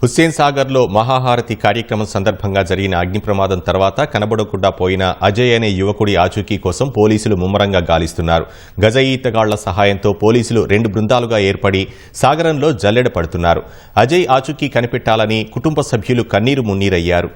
హుస్సేన్ సాగర్లో మహాహారతి కార్యక్రమం సందర్భంగా జరిగిన అగ్ని ప్రమాదం తర్వాత కనబడకుండా పోయిన అజయ్ అనే యువకుడి ఆచూకీ కోసం పోలీసులు ముమ్మరంగా గాలిస్తున్నారు. గజ ఈతగాళ్ల సహాయంతో పోలీసులు 2 బృందాలుగా ఏర్పడి సాగరంలో జల్లెడ పడుతున్నారు. అజయ్ ఆచూకీ కనిపెట్టాలని కుటుంబ సభ్యులు కన్నీరు మున్నీరయ్యారు.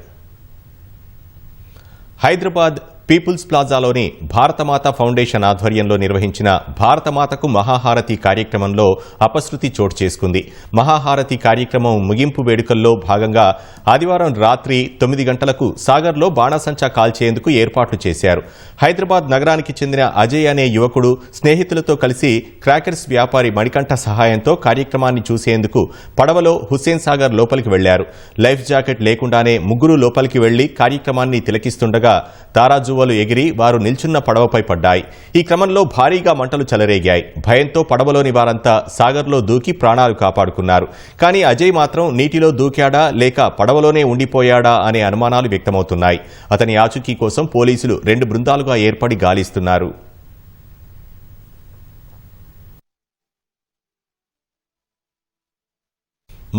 హైదరాబాద్ పీపుల్స్ ప్లాజాలోని భారతమాత ఫౌండేషన్ ఆధ్వర్యంలో నిర్వహించిన భారతమాతకు మహాహారతి కార్యక్రమంలో అపశృతి చోటు చేసుకుంది. మహాహారతి కార్యక్రమం ముగింపు వేడుకల్లో భాగంగా ఆదివారం రాత్రి 9 గంటలకు సాగర్లో బాణాసంచా కాల్చేందుకు ఏర్పాట్లు చేశారు. హైదరాబాద్ నగరానికి చెందిన అజయ్ అనే యువకుడు స్నేహితులతో కలిసి క్రాకర్స్ వ్యాపారి మణికంఠ సహాయంతో కార్యక్రమాన్ని చూసేందుకు పడవలో హుస్సేన్ సాగర్ లోపలికి వెళ్లారు. లైఫ్ జాకెట్ లేకుండానే ముగ్గురు లోపలికి వెళ్లి కార్యక్రమాన్ని తిలకిస్తుండగా తారాజువ్వలు ఎగిరి వారు నిల్చున్న పడవపై పడ్డాయి. ఈ క్రమంలో భారీగా మంటలు చెలరేగాయి. భయంతో పడవలోని వారంతా సాగర్లో దూకి ప్రాణాలు కాపాడుకున్నారు. కానీ అజయ్ మాత్రం నీటిలో దూకాడా లేక పడవలోనే ఉండిపోయాడా అనే అనుమానాలు వ్యక్తమవుతున్నాయి. అతని ఆచూకీ కోసం పోలీసులు 2 బృందాలుగా ఏర్పడి గాలిస్తున్నారు.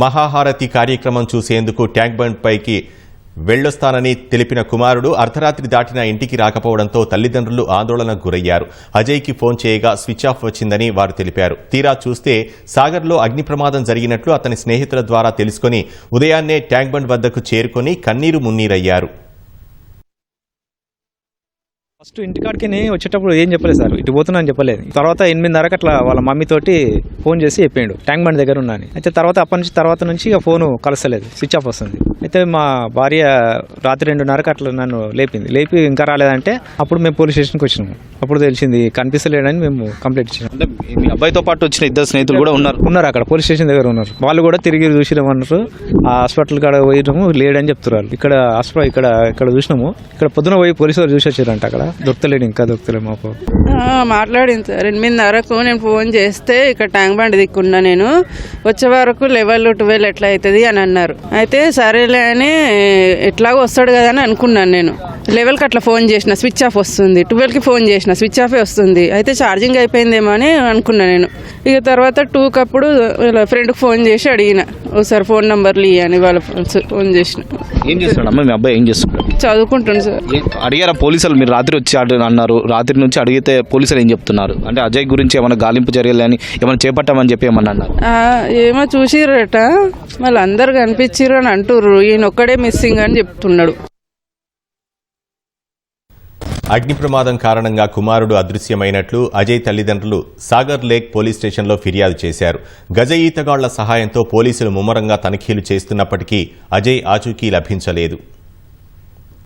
మహాహారతి కార్యక్రమం చూసేందుకు ట్యాంక్ బండ్ పైకి వెళ్లొస్తానని తెలిపిన కుమారుడు అర్ధరాత్రి దాటినా ఇంటికి రాకపోవడంతో తల్లిదండ్రులు ఆందోళనకు గురయ్యారు. అజయ్కి ఫోన్ చేయగా స్విచ్ ఆఫ్ వచ్చిందని వారు తెలిపారు. తీరా చూస్తే సాగర్లో అగ్ని ప్రమాదం జరిగినట్లు అతని స్నేహితుల ద్వారా తెలుసుకుని ఉదయాన్నే ట్యాంక్ బండ్ వద్దకు చేరుకుని కన్నీరు మున్నీరయ్యారు. ఫస్ట్ ఇంటికాడికి వచ్చేటప్పుడు ఏం చెప్పలేదు సార్, ఇటు పోతున్నా అని చెప్పలేదు. తర్వాత 8:30 అట్లా వాళ్ళ మమ్మీ తోటి ఫోన్ చేసి చెప్పిండు ట్యాంక్ బండ్ దగ్గర ఉన్నాను. అయితే తర్వాత నుంచి ఇక ఫోను కలసలేదు, స్విచ్ ఆఫ్ వస్తుంది. అయితే మా భార్య రాత్రి 2:30 అట్లా నన్ను లేపి ఇంకా రాలేదంటే అప్పుడు మేము పోలీస్ స్టేషన్కి వచ్చినాము. అప్పుడు తెలిసింది కనిపిస్తలేడని మేము కంప్లైంట్ ఇచ్చినాం. అంటే మీ అబ్బాయితో పాటు వచ్చిన 2 స్నేహితులు కూడా ఉన్నారు అక్కడ పోలీస్ స్టేషన్ దగ్గర ఉన్నారు. వాళ్ళు కూడా తిరిగి చూసినామన్నారు. ఆ హాస్పిటల్ కాడ పోయినాము, లేడని చెప్తున్నారు. ఇక్కడ హాస్పిటల్ ఇక్కడ చూసినాము. ఇక్కడ పొద్దున పోయి పోలీసు వాళ్ళు చూసి వచ్చారంట. అక్కడ దొరకలేడు, ఇంకా దొరకలేదు. మాకు మాట్లాడింది సార్. 8:30 నేను ఫోన్ చేస్తే ఇక్కడ ట్యాంక్ బండ్ దిక్కున్నా, నేను వచ్చే వరకు 11-12 ఎట్లా అవుతుంది అని అన్నారు. అయితే సరేలే అని ఎట్లాగో వస్తాడు కదా అని అనుకున్నాను. నేను 11కి అట్లా ఫోన్ చేసిన, స్విచ్ ఆఫ్ వస్తుంది. 12కి ఫోన్ చేసిన, స్విచ్ ఆఫే వస్తుంది. అయితే ఛార్జింగ్ అయిపోయిందేమో అని అనుకున్నా నేను. ఇక తర్వాత 2కి అప్పుడు ఫ్రెండ్కి ఫోన్ చేసి అడిగిన, ఒకసారి ఫోన్ నెంబర్లు ఇవ్వని. వాళ్ళ ఫోన్ చేసిన. ఏం చేస్తున్నాడు మీ అబ్బాయి? ఏం చేస్తున్నాడు? చదువుకుంటాను సార్. అడిగారా పోలీసులు? మీరు రాత్రి వచ్చి అన్నారు, రాత్రి నుంచి అడిగితే పోలీసులు ఏం చెప్తున్నారు? అంటే అజయ్ గురించి ఏమైనా గాలింపు చర్యలని ఏమైనా చేపట్టామని చెప్పి ఏమన్నా అన్నారు? ఏమో చూసిరట, మళ్ళీ అందరు కనిపించిర్రు అని అంటుర్రు. ఈయన ఒక్కడే మిస్సింగ్ అని చెప్తున్నాడు. అగ్ని ప్రమాదం కారణంగా కుమారుడు అదృశ్యమైనట్లు అజయ్ తల్లిదండ్రులు సాగర్ లేక్ పోలీస్ స్టేషన్లో ఫిర్యాదు చేశారు. గజ ఈతగాళ్ల సహాయంతో పోలీసులు ముమ్మరంగా తనిఖీలు చేస్తున్నప్పటికీ అజయ్ ఆచూకీ లభించలేదు.